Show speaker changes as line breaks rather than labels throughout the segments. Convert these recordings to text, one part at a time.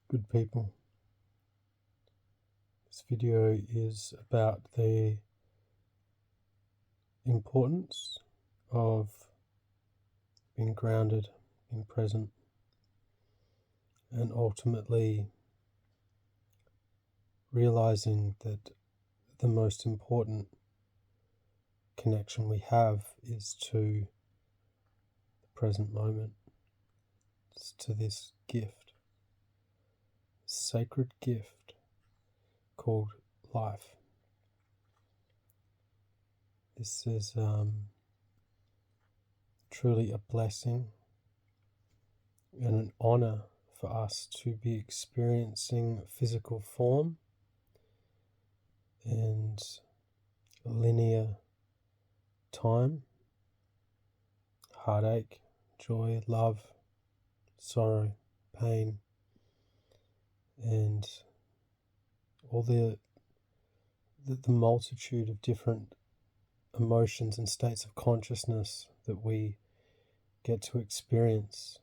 Good people. This video is about the importance of being grounded, being present, and ultimately realizing that the most important connection we have is to the present moment. It's to this gift, sacred gift called life. This is truly a blessing and an honor for us to be experiencing physical form and linear time, heartache, joy, love, sorrow, pain, and all the multitude of different emotions and states of consciousness that we get to experience.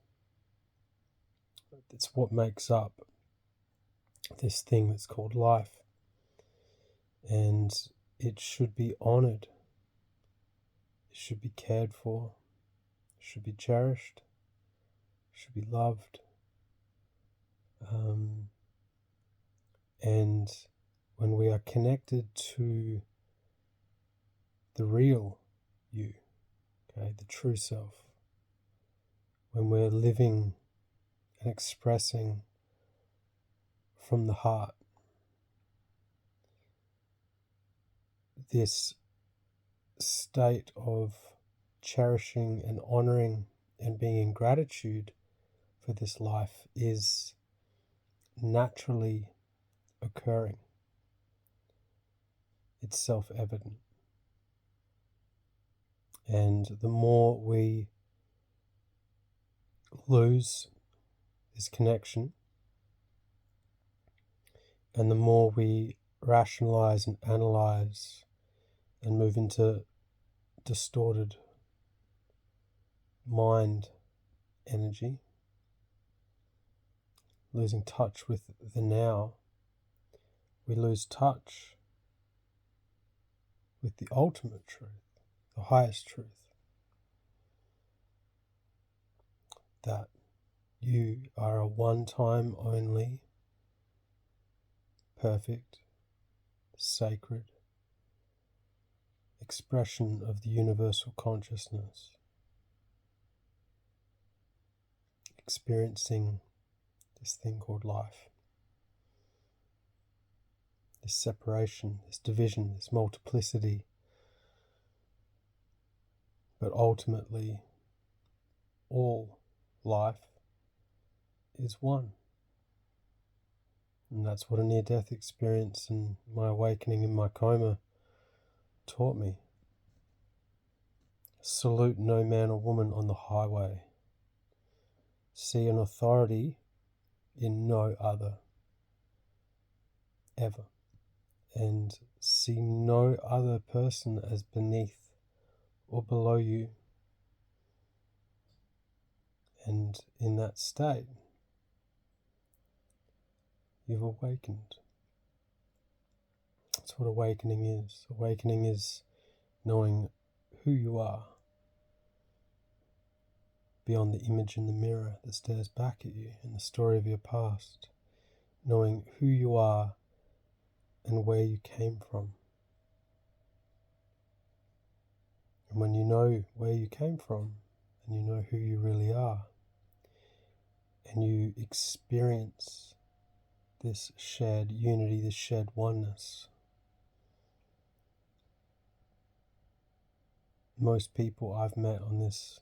It's what makes up this thing that's called life, and it should be honored, it should be cared for, it should be cherished, it should be loved, and when we are connected to the real you, the true self, when we're living and expressing from the heart, this state of cherishing and honoring and being in gratitude for this life is naturally occurring. It's self-evident. And the more we lose this connection, and the more we rationalize and analyze and move into distorted mind energy, losing touch with the now, we lose touch with the ultimate truth, the highest truth, that you are a one-time only, perfect, sacred expression of the universal consciousness, experiencing this thing called life, this separation, this division, this multiplicity, but ultimately all life is one. And that's what a near-death experience and my awakening in my coma taught me. Salute no man or woman on the highway. See an authority in no other, ever. And see no other person as beneath or below you. And in that state, you've awakened. That's what awakening is. Awakening is knowing who you are beyond the image in the mirror that stares back at you in the story of your past. Knowing who you are and where you came from. And when you know where you came from, and you know who you really are, and you experience this shared unity, this shared oneness, most people I've met on this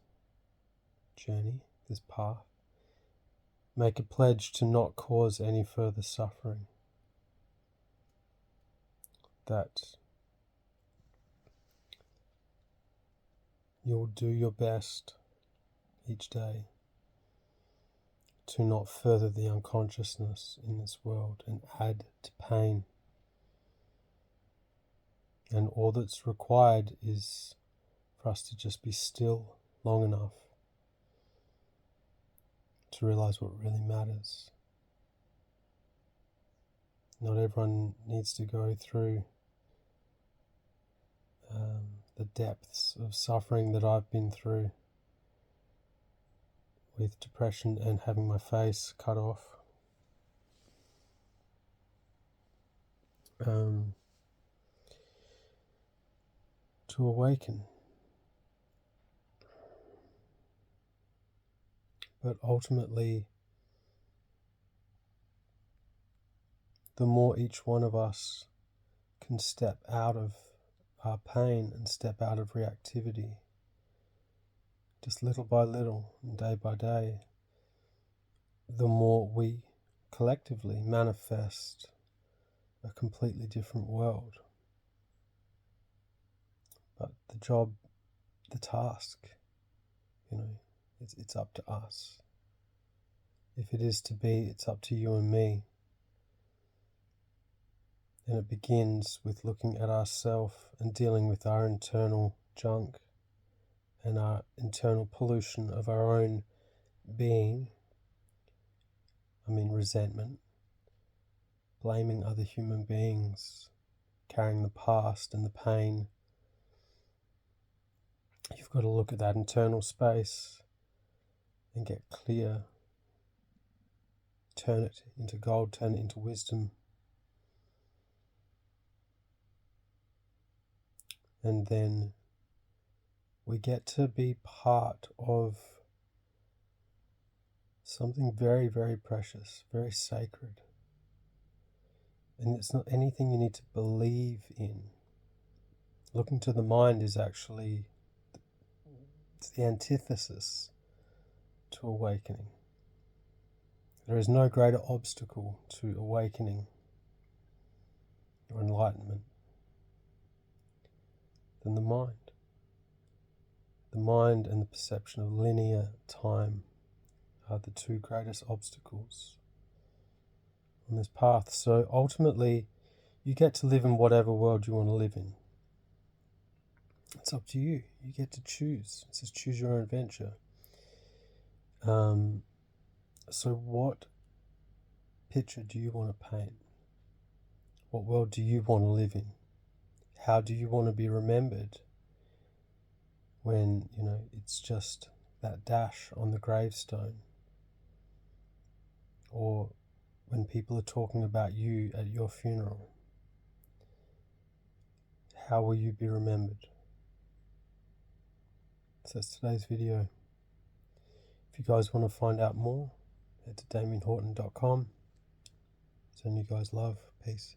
journey, this path, make a pledge to not cause any further suffering. That you'll do your best each day to not further the unconsciousness in this world and add to pain. And all that's required is for us to just be still long enough to realize what really matters. Not everyone needs to go through the depths of suffering that I've been through with depression and having my face cut off. To awaken. But ultimately, the more each one of us can step out of our pain and step out of reactivity, just little by little and day by day, the more we collectively manifest a completely different world. But the job, the task, it's up to us. If it is to be, it's up to you and me. And it begins with looking at ourselves and dealing with our internal junk and our internal pollution of our own being. Resentment, blaming other human beings, carrying the past and the pain. You've got to look at that internal space and get clear. Turn it into gold, turn it into wisdom. And then we get to be part of something very, very precious, very sacred. And it's not anything you need to believe in. Looking to the mind is actually the antithesis to awakening. There is no greater obstacle to awakening or enlightenment than the mind. The mind and the perception of linear time are the two greatest obstacles on this path. So ultimately, you get to live in whatever world you want to live in. It's up to you. You get to choose. It says choose your own adventure. So what picture do you want to paint? What world do you want to live in? How do you want to be remembered when, it's just that dash on the gravestone? Or when people are talking about you at your funeral? How will you be remembered? So that's today's video. If you guys want to find out more, head to DamienHorton.com. Send you guys love. Peace.